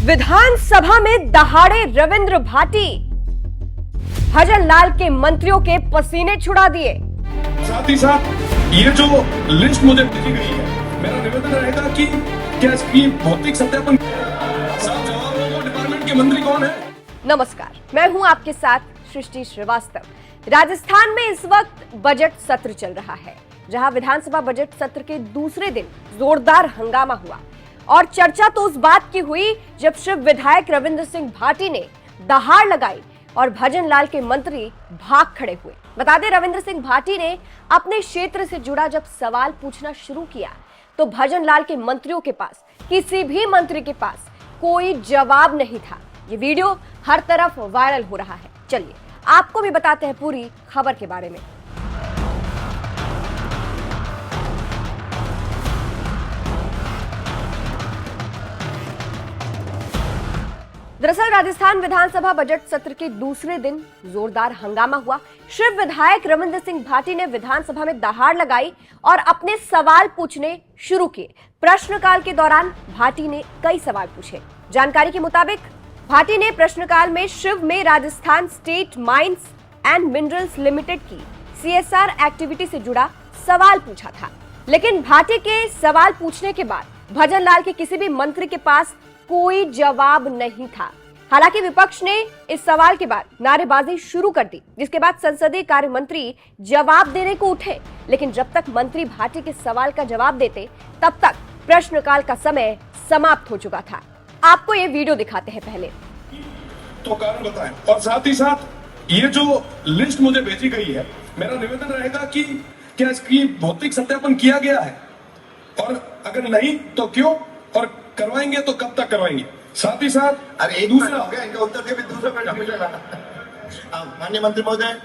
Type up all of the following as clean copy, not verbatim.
विधानसभा में दहाड़े रविंद्र भाटी, भजन लाल के मंत्रियों के पसीने छुड़ा दिए। साथ ही साथ ये जो लिस्ट मुझे भेजी गई है, मेरा निवेदन रहेगा कि क्या इसकी भौतिक सत्यापन साफ जवाब हो, डिपार्टमेंट के मंत्री कौन है। नमस्कार, मैं हूं आपके साथ सृष्टि श्रीवास्तव। राजस्थान में इस वक्त बजट सत्र चल रहा है, जहां विधानसभा बजट सत्र के दूसरे दिन जोरदार हंगामा हुआ और चर्चा तो उस बात की हुई जब शिव विधायक रविंद्र सिंह भाटी ने दहाड़ लगाई और भजन लाल के मंत्री भाग खड़े हुए। बता दें, रविंद्र सिंह भाटी ने अपने क्षेत्र से जुड़ा जब सवाल पूछना शुरू किया तो भजन लाल के मंत्रियों के पास, किसी भी मंत्री के पास कोई जवाब नहीं था। ये वीडियो हर तरफ वायरल हो रहा है। चलिए आपको भी बताते हैं पूरी खबर के बारे में। दरअसल राजस्थान विधानसभा बजट सत्र के दूसरे दिन जोरदार हंगामा हुआ। शिव विधायक रविंद्र सिंह भाटी ने विधानसभा में दहाड़ लगाई और अपने सवाल पूछने शुरू किए। प्रश्नकाल के दौरान भाटी ने कई सवाल पूछे। जानकारी के मुताबिक भाटी ने प्रश्नकाल में शिव में Rajasthan state mines and minerals limited की CSR एक्टिविटी से जुड़ा सवाल पूछा था, लेकिन भाटी के सवाल पूछने के बाद भजन लाल के किसी भी मंत्री के पास कोई जवाब नहीं था। हालांकि विपक्ष ने इस सवाल के बाद नारेबाजी शुरू कर दी, जिसके बाद संसदीय कार्य मंत्री जवाब देने को उठे, लेकिन जब तक मंत्री भाटी के सवाल का जवाब देते तब तक प्रश्नकाल का समय समाप्त हो चुका था। आपको ये वीडियो दिखाते हैं पहले। तो कारण बताएं, और साथ ही साथ ये जो लिस्ट मुझे भेजी गई है, मेरा निवेदन रहेगा कि क्या इसकी भौतिक सत्यापन किया गया है, और अगर नहीं तो क्यों, और करवाएंगे तो कब तक करवाएंगे। साथ ही साथ अरे एक दूसरा हो गया, इनका उत्तर के भी दूसरा प्रश्न मिलेगा। माननीय मंत्री महोदय,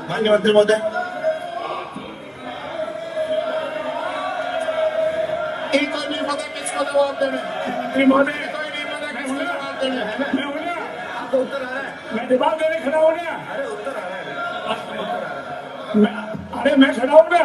माननीय मंत्री महोदय, एक और नहीं पता किसको जवाब देना। मंत्री महोदय, कोई नहीं पता किसको जवाब देना है ना। मैं हूं ना, आपको उत्तर आ रहा है। मैं जवाब देने खड़ा हूं ना। अरे उत्तर आ रहा है। अरे मैं खड़ा हूं ना।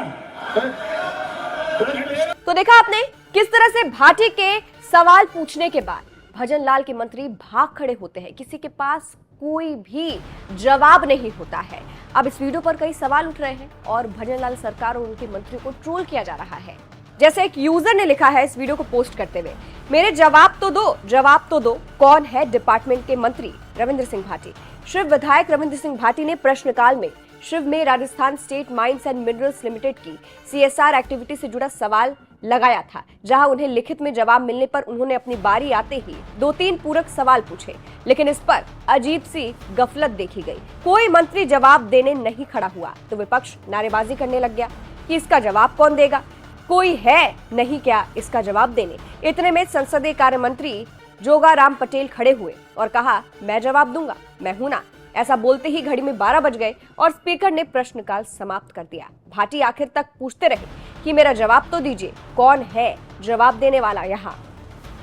तो देखा आपने किस तरह से भाटी के सवाल पूछने के बाद भजन लाल के मंत्री भाग खड़े होते हैं। किसी के पास कोई भी जवाब नहीं होता है। अब इस वीडियो पर कई सवाल उठ रहे हैं और भजन लाल सरकार और उनके मंत्री को ट्रोल किया जा रहा है। जैसे एक यूजर ने लिखा है इस वीडियो को पोस्ट करते हुए, मेरे जवाब तो दो, जवाब तो दो, कौन है डिपार्टमेंट के मंत्री रविंद्र सिंह भाटी। शिव विधायक रविंद्र सिंह भाटी ने प्रश्नकाल में शिव में Rajasthan state mines and minerals limited की CSR एक्टिविटी से जुड़ा सवाल लगाया था, जहां उन्हें लिखित में जवाब मिलने पर उन्होंने अपनी बारी आते ही 2-3 पूरक सवाल पूछे, लेकिन इस पर अजीब सी गफलत देखी गई। कोई मंत्री जवाब देने नहीं खड़ा हुआ तो विपक्ष नारेबाजी करने लग गया कि इसका जवाब कौन देगा, कोई है नहीं क्या इसका जवाब देने। इतने में संसदीय कार्य मंत्री जोगाराम पटेल खड़े हुए और कहा, मैं जवाब दूंगा, मैं हूं ना। ऐसा बोलते ही घड़ी में 12 बज गए और स्पीकर ने प्रश्नकाल समाप्त कर दिया। भाटी आखिर तक पूछते रहे कि मेरा जवाब तो दीजिए, कौन है जवाब देने वाला यहाँ।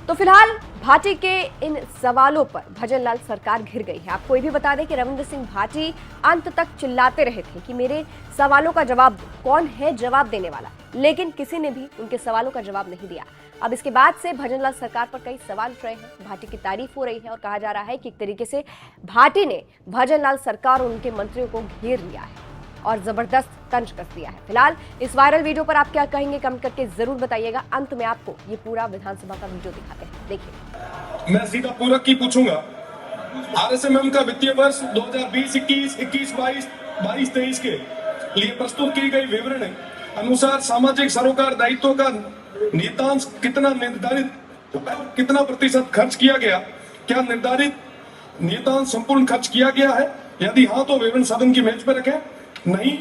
तो फिलहाल भाटी के इन सवालों पर भजन लाल सरकार घिर गई है। आपको ये भी बता दें कि रविंद्र सिंह भाटी अंत तक चिल्लाते रहे थे कि मेरे सवालों का जवाब दो, कौन है जवाब देने वाला, लेकिन किसी ने भी उनके सवालों का जवाब नहीं दिया। अब इसके बाद से भजन लाल सरकार पर कई सवाल उठ रहे हैं। भाटी की तारीफ हो रही है और कहा जा रहा है कि एक तरीके से भाटी ने भजन लाल सरकार और उनके मंत्रियों को घेर लिया है और जबरदस्त तंज कस दिया है। फिलहाल इस वायरल वीडियो पर आप क्या कहेंगे, कमेंट करके जरूर बताइएगा। अंत में आपको ये पूरा विधानसभा का वीडियो दिखाते हैं, देखिए। मैं सीधा पूरक की पूछूंगा। RSMM का वित्तीय वर्ष 2020-21, 21-22, 22-23 के लिए प्रस्तुत की गई विवरण अनुसार सामाजिक सरोकार दायित्वों का नियतांश कितना निर्धारित, कितना प्रतिशत खर्च किया गया, क्या निर्धारित नियतांश संपूर्ण खर्च किया गया है, यदि हाँ तो विवरण सदन की मेज पर रखें, नहीं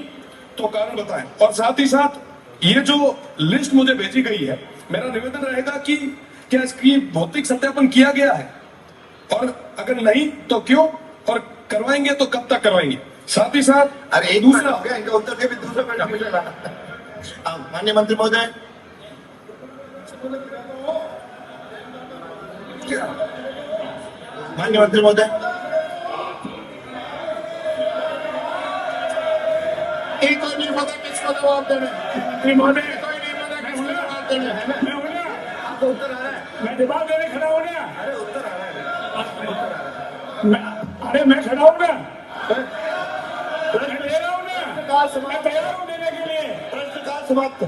तो कारण बताएं। और साथ ही साथ ये जो लिस्ट मुझे भेजी गई है, मेरा निवेदन रहेगा कि क्या इसकी भौतिक सत्यापन किया गया है, और अगर नहीं तो क्यों, और करवाएंगे तो कब तक करवाएंगे। साथ ही साथ अरे एक दूसरा हो गया, इनका उत्तर के भी दूसरा प्रश्न मिलेगा। माननीय मंत्री महोदय, माननीय मंत्री महोदय, एक और नहीं पता किसको जवाब देना। मंत्री महोदय, कोई नहीं पता करना है ना? मैं हूं ना, आपको उत्तर आ रहा है? मैं जवाब देने खड़ा हूं ना। अरे उत्तर आ रहा है। अरे मैं खड़ा हूं ना, हैं? मैं दे रहा हूं ना, काल मैं समाप्त। तैयार हूं देने के लिए। प्रश्नकाल समाप्त।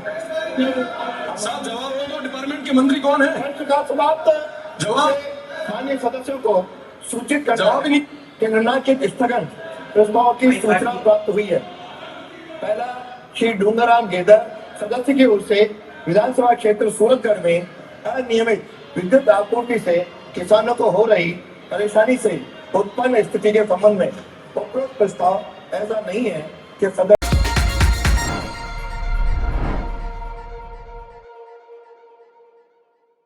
साहब जवाब दो, डिपार्टमेंट के मंत्री कौन है? प्रश्नकाल समाप्त। जवाब। माननीय सदस्यों को सूचित करना जवाब ही नहीं। कि निर्णायक स्थगन प्रस्ताव की सूचना प्राप्त हुई है। पहला, श्री ढूंगाराम गेदर सदस्य की ओर से विधानसभा क्षेत्र सूरतगढ़ में अनियमित विद्युत आपूर्ति से किसानों को हो रही परेशानी से उत्पन्न स्थिति के संबंध में उपरोक्त प्रस्ताव ऐसा नहीं है कि सदस्य